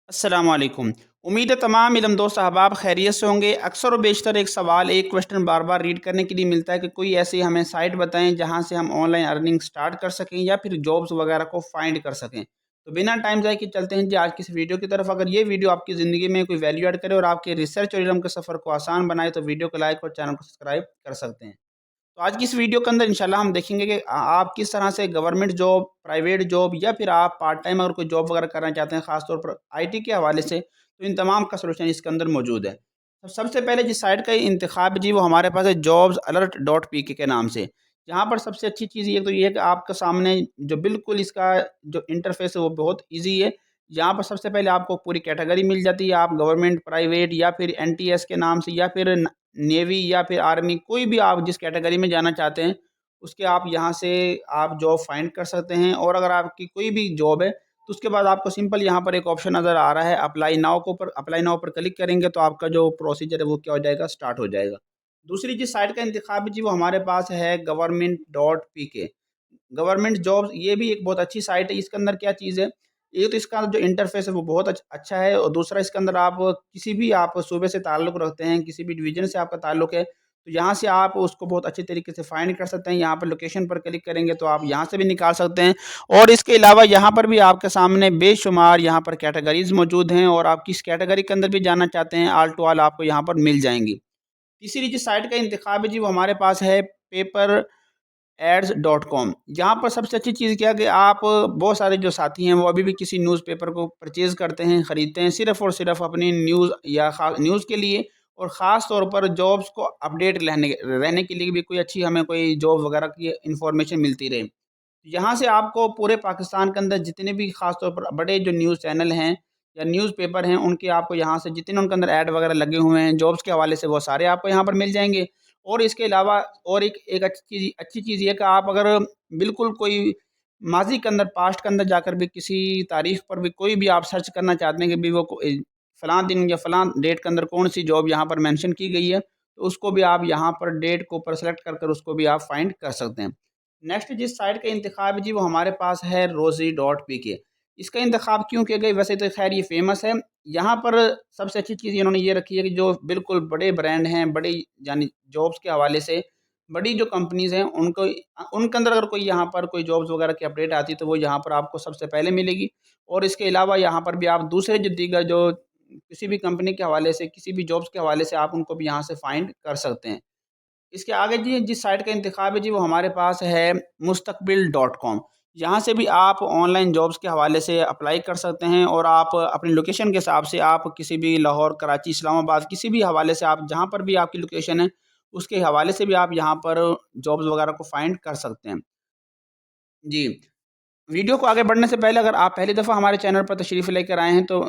अस्सलाम वालेकुम। उम्मीद है तमाम इल्म दोस्त अहबाब खैरियत से होंगे। अक्सर व बेशतर एक सवाल, एक क्वेश्चन बार बार रीड करने के लिए मिलता है कि कोई ऐसी हमें साइट बताएं जहां से हम ऑनलाइन अर्निंग स्टार्ट कर सकें या फिर जॉब्स वगैरह को फाइंड कर सकें। तो बिना टाइम ज़ाय के चलते हैं जी आज की इस वीडियो की तरफ। अगर ये वीडियो आपकी ज़िंदगी में कोई वैल्यू ऐड करे और आपके रिसर्च और इल्म के सफ़र को आसान बनाए तो वीडियो को लाइक और चैनल को सब्सक्राइब कर सकते हैं। तो आज की इस वीडियो के अंदर इंशाल्लाह हम देखेंगे कि आप किस तरह से गवर्नमेंट जॉब, प्राइवेट जॉब या फिर आप पार्ट टाइम अगर कोई जॉब वगैरह करना चाहते हैं ख़ास तौर पर आईटी के हवाले से, तो इन तमाम का सॉल्यूशन इसके अंदर मौजूद है। तो सबसे पहले जिस साइट का इंतखाब जी वो हमारे पास है जॉब्स अलर्ट डॉट पी के नाम से। यहाँ पर सबसे अच्छी चीज़ ये तो ये है कि आपके सामने जो बिल्कुल इसका जो इंटरफेस है वो बहुत ईजी है। यहाँ पर सबसे पहले आपको पूरी कैटेगरी मिल जाती है, आप गवर्नमेंट, प्राइवेट या फिर एनटीएस के नाम से या फिर नेवी या फिर आर्मी, कोई भी आप जिस कैटेगरी में जाना चाहते हैं उसके आप यहाँ से आप जॉब फाइंड कर सकते हैं। और अगर आपकी कोई भी जॉब है तो उसके बाद आपको सिंपल यहाँ पर एक ऑप्शन नज़र आ रहा है अप्लाई नाउ को, पर अप्लाई नाउ पर क्लिक करेंगे तो आपका जो प्रोसीजर है वो क्या हो जाएगा, स्टार्ट हो जाएगा। दूसरी जिस साइट का इंतखाब है जी वो हमारे पास है गवर्नमेंट डॉट पी के। गवर्नमेंट जॉब्स ये भी एक बहुत अच्छी साइट है। इसके अंदर क्या चीज़ है, एक तो इसका जो इंटरफेस है वो बहुत अच्छा है और दूसरा इसके अंदर आप किसी भी आप सूबे से ताल्लुक़ रखते हैं, किसी भी डिवीज़न से आपका ताल्लुक़ है, तो यहाँ से आप उसको बहुत अच्छे तरीके से फाइंड कर सकते हैं। यहाँ पर लोकेशन पर क्लिक करेंगे तो आप यहाँ से भी निकाल सकते हैं। और इसके अलावा यहाँ पर भी आपके सामने बेशुमार यहाँ पर कैटेगरीज़ मौजूद हैं और आप किस कैटेगरी के अंदर भी जानना चाहते हैं ऑल टू ऑल आपको यहाँ पर मिल जाएंगी। तीसरी जिस साइट का इंतखाब है जी वो हमारे पास है पेपर एड्स डॉट कॉम। यहाँ पर सबसे अच्छी चीज़ क्या है कि आप बहुत सारे जो साथी हैं वो अभी भी किसी न्यूज़पेपर को परचेज़ करते हैं, ख़रीदते हैं सिर्फ़ और सिर्फ़ अपनी न्यूज़ या न्यूज़ के लिए, और ख़ास तौर पर जॉब्स को अपडेट रहने रहने के लिए भी कोई अच्छी हमें कोई जॉब वगैरह की इन्फॉर्मेशन मिलती रहे। यहाँ से आपको पूरे पाकिस्तान के अंदर जितने भी ख़ास तौर पर बड़े जो न्यूज़ चैनल हैं या न्यूज़पेपर हैं उनके आपको यहाँ से जितने उनके अंदर ऐड वगैरह लगे हुए हैं जॉब्स के हवाले से वो सारे आपको यहाँ पर मिल जाएंगे। और इसके अलावा और एक अच्छी चीज़ ये है कि आप अगर बिल्कुल कोई माजी के अंदर, पास्ट के अंदर जाकर भी किसी तारीख पर भी कोई भी आप सर्च करना चाहते हैं कि भी वो फ़लाँ दिन या फ़लाँ डेट के अंदर कौन सी जॉब यहाँ पर मेंशन की गई है, तो उसको भी आप यहाँ पर डेट को ऊपर सेलेक्ट कर कर उसको भी आप फाइंड कर सकते हैं। नेक्स्ट जिस साइट का इंतखाब है जी वो हमारे पास है रोज़ी डॉट पी के। इसका इंतखाब क्यों किया गया, वैसे तो खैर ये फेमस है। यहाँ पर सबसे अच्छी चीज़ इन्होंने ये रखी है कि जो बिल्कुल बड़े ब्रांड हैं, बड़ी यानी जॉब्स के हवाले से बड़ी जो कंपनीज़ हैं उनको उनके अंदर अगर कोई यहाँ पर कोई जॉब्स वगैरह की अपडेट आती है तो वो यहाँ पर आपको सबसे पहले मिलेगी। और इसके अलावा यहाँ पर भी आप दूसरे जो दीगर जो किसी भी कंपनी के हवाले से, किसी भी जॉब्स के हवाले से आप उनको भी यहाँ से फाइंड कर सकते हैं। इसके आगे जी जिस साइट का इंतखाब है जी वो हमारे पास है मुस्तकबिल डॉट कॉम। यहाँ से भी आप ऑनलाइन जॉब्स के हवाले से अप्लाई कर सकते हैं और आप अपनी लोकेशन के हिसाब से आप किसी भी लाहौर, कराची, इस्लामाबाद किसी भी हवाले से आप जहाँ पर भी आपकी लोकेशन है उसके हवाले से भी आप यहाँ पर जॉब्स वगैरह को फाइंड कर सकते हैं। जी, वीडियो को आगे बढ़ने से पहले अगर आप पहली दफ़ा हमारे चैनल पर तशरीफ़ लेकर आए हैं तो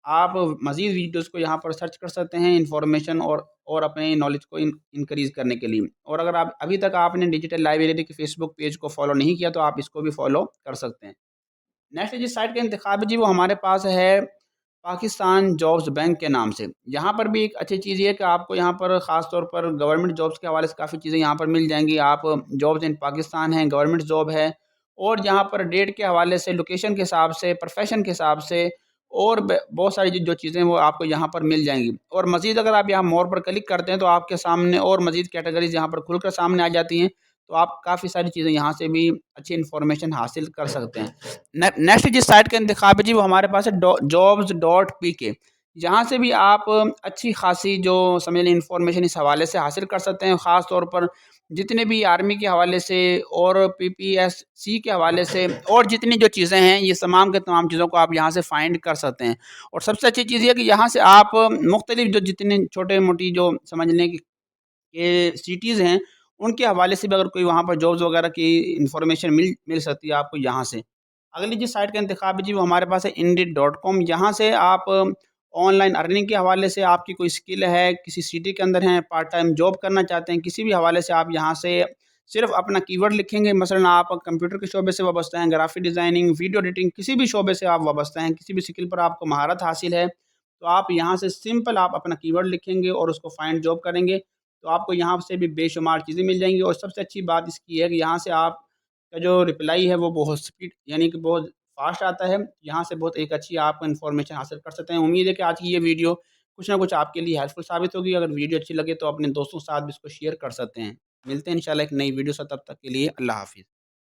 आप मज़ीद वीडियोज़ को यहाँ पर सर्च कर सकते हैं इन्फॉर्मेशन और अपने नॉलेज को इंक्रीज़ करने के लिए। और अगर आप अभी तक आपने डिजिटल लाइब्रेरी के फेसबुक पेज को फॉलो नहीं किया तो आप इसको भी फॉलो कर सकते हैं। नेक्स्ट जिस साइट का इंतखाब है जी वो हमारे पास है पाकिस्तान जॉब्स बैंक के नाम से। यहाँ पर भी एक अच्छी चीज़ ये है कि आपको यहाँ पर ख़ास तौर पर गवर्नमेंट जॉब्स के हवाले से काफ़ी चीज़ें यहाँ पर मिल जाएंगी। आप जॉब्स इन पाकिस्तान हैं, गवर्नमेंट जॉब है, और यहाँ पर डेट के हवाले से, लोकेशन के हिसाब से, प्रोफेशन के हिसाब से और बहुत सारी जो चीज़ें वो आपको यहाँ पर मिल जाएंगी। और मज़ीद अगर आप यहाँ मोर पर क्लिक करते हैं तो आपके सामने और मज़ीद कैटेगरीज़ यहाँ पर खुलकर सामने आ जाती हैं, तो आप काफ़ी सारी चीज़ें यहाँ से भी अच्छी इन्फॉर्मेशन हासिल कर सकते हैं। नेक्स्ट जिस साइट का इंतखाब है जी वो हमारे पास है जॉब्स डॉट पी के। यहाँ से भी आप अच्छी खासी जो समझ लें इन्फॉर्मेशन इस हवाले से हासिल कर सकते हैं। ख़ास तौर पर जितने भी आर्मी के हवाले से और पीपीएससी के हवाले से और जितनी जो चीज़ें हैं ये तमाम के तमाम चीज़ों को आप यहाँ से फाइंड कर सकते हैं। और सबसे अच्छी चीज़ ये है कि यहाँ से आप मुख्तलिफ जो जितने छोटे मोटी जो समझ लें कि ये सिटीज़ हैं उनके हवाले से भी अगर कोई वहाँ पर जॉब्स वगैरह की इन्फॉर्मेशन मिल मिल सकती है आपको यहाँ से। अगली जिस साइट का इंतखाब है जी वो हमारे पास है इंडीड डॉट कॉम। यहाँ से आप ऑनलाइन अर्निंग के हवाले से आपकी कोई स्किल है, किसी सिटी के अंदर हैं, पार्ट टाइम जॉब करना चाहते हैं, किसी भी हवाले से आप यहाँ से सिर्फ अपना कीवर्ड लिखेंगे। मसलन आप कंप्यूटर के शोबे से वाबस्ता हैं, ग्राफिक डिज़ाइनिंग, वीडियो एडिटिंग, किसी भी शोबे से आप वाबस्ता हैं, किसी भी स्किल पर आपको महारत हासिल है, तो आप यहाँ से सिंपल आप अपना कीवर्ड लिखेंगे और उसको फाइंड जॉब करेंगे तो आपको यहाँ से भी बेशुमार चीज़ें मिल जाएंगी। और सबसे अच्छी बात इसकी है कि यहाँ से आप का जो रिप्लाई है वो बहुत स्पीड यानी कि बहुत فاسٹ آتا ہے، یہاں سے بہت ایک اچھی آپ انفارمیشن حاصل کر سکتے ہیں۔ امید ہے کہ آج کی یہ ویڈیو کچھ نہ کچھ آپ کے لیے ہیلپ فل ثابت ہوگی۔ اگر ویڈیو اچھی لگے تو اپنے دوستوں کے ساتھ بھی اس کو شیئر کر سکتے ہیں۔ ملتے ہیں انشاءاللہ ایک نئی ویڈیو سے، تب تک کے لیے اللہ حافظ۔